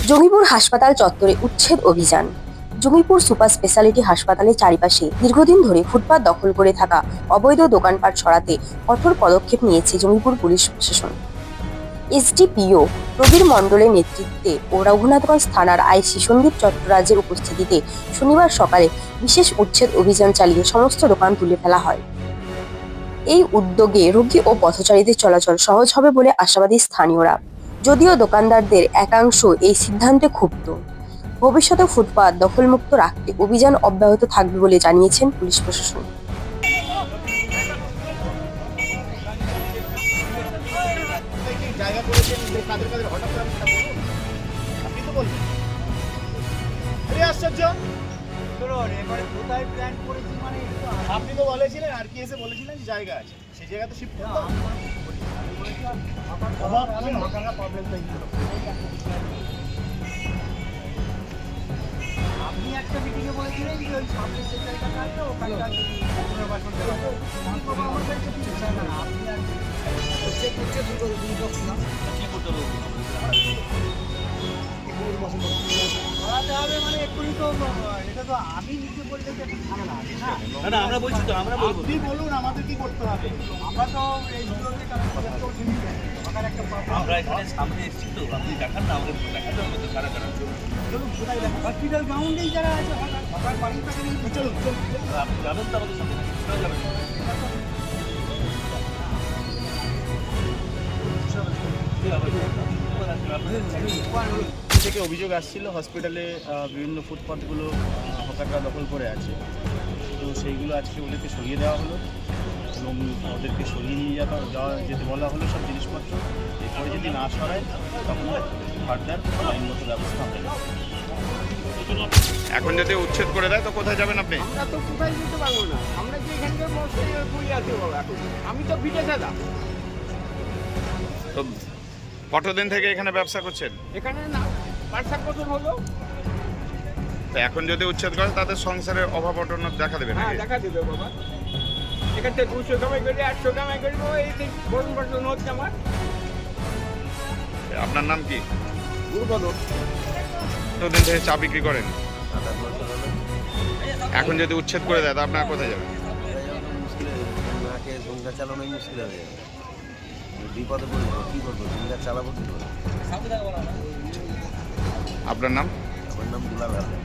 জঙ্গিপুর হাসপাতাল চত্বরে উচ্ছেদ অভিযান। জঙ্গিপুর সুপার স্পেশালিটি হাসপাতালের চারিপাশে দীর্ঘদিন ধরে ফুটপাত দখল করে থাকা অবৈধ দোকানপাট সরাতে কঠোর পদক্ষেপ নিয়েছে জঙ্গিপুর পুলিশ প্রশাসন। এসডিপিও প্রবীর মণ্ডলের নেতৃত্বে ও রঘুনাথগঞ্জ থানার আইসি সন্দীপ চট্টরাজের উপস্থিতিতে শনিবার সকালে বিশেষ উচ্ছেদ অভিযান চালিয়ে সমস্ত দোকান তুলে ফেলা হয়। এই উদ্যোগে রোগী ও পথচারীদের চলাচল সহজ হবে বলে আশাবাদী স্থানীয়রা। যদিও দোকানদারদের একাংশ এই সিদ্ধান্তে ক্ষুব্ধ। ভবিষ্যতে ফুটপাত দখলমুক্ত রাখতে অভিযান অব্যাহত থাকবে বলে জানিয়েছেন পুলিশ প্রশাসন। আপনি তো বলেছিলেন আর কি এসে বলেছিলেন যে জায়গা আছে, সেই জায়গাতে শিফট করতে আপনি একটা মিটিংয়ে বলেছিলেন যে ওই সামনে যে জায়গাটা আছে ওখানটা যদি পুনর্বাসন দেওয়া যায়। করাতে হবে মানে এক্ষুনি তো এটা তো আমি নিজে বললে যে একটা ঝামেলা আছে না। আমরা বলছি তো, আমরা বলবো। আপনি বলুন আমাদের কি করতে হবে। আমরা তো এই দুটোকে কানেক্ট করতে একটা আমরা এখানে সামনে এসেছি তো, আপনি দেখান না, আমাদের দেখাতে হবে তো কারা কারা। চলুন কোথায় দেখো হসপিটাল গ্রাউন্ডেই যারা আছে সবার বাড়ির কাছে চলুন চলুন। আপনি যাবেন তো আমাদের সাথে, কোথাও যাবেন না। থেকে অভিযোগ আসছিল হসপিটালে বিভিন্ন ফুটপাথগুলো হকাররা দখল করে আছে, তো সেইগুলো আজকে ওদেরকে সরিয়ে দেওয়া হলো এবং ওদেরকে সরিয়ে নিয়ে যেতে বলা হলো সব জিনিসপত্র। এরপরে যদি না সরায় তখন ফার্দার আইনগত ব্যবস্থা হবে। এখন যদি উচ্ছেদ করে দেয় তো কোথায় যাবেন আপনি? আমরা তো কোথায় যেতে পারবো না, আমরা যে এখানকার মশাই বই আছে বাবা। এখন আমি তো ভিটে দাদা, তো কতদিন থেকে এখানে ব্যবসা করছেন? এখানে না 5-7 বছর হলো। তো এখন যদি উচ্ছেদ করে তাদের সংসারের অভাব অটন দেখা দেবে হ্যাঁ নাকি? দেখা দেবে বাবা। এখান থেকে 200 কামাই করি, 800 কামাই করি বাবা। এই বরণ বর্ষণ হচ্ছে আমার। আপনার নাম কি? দুর্গত কতদিন থেকে চা বিক্রি করেন? এখন যদি উচ্ছেদ করে দেয় তো আপনারা কোথায় যাবেন? মাকে সংসার চালানোই মুশকিল হয়ে যাবে। বিপদে পড়বো, কী করবো, সংসার চালাবো কী করবো। আপনার নাম? আমার নাম দুলাল হালদার।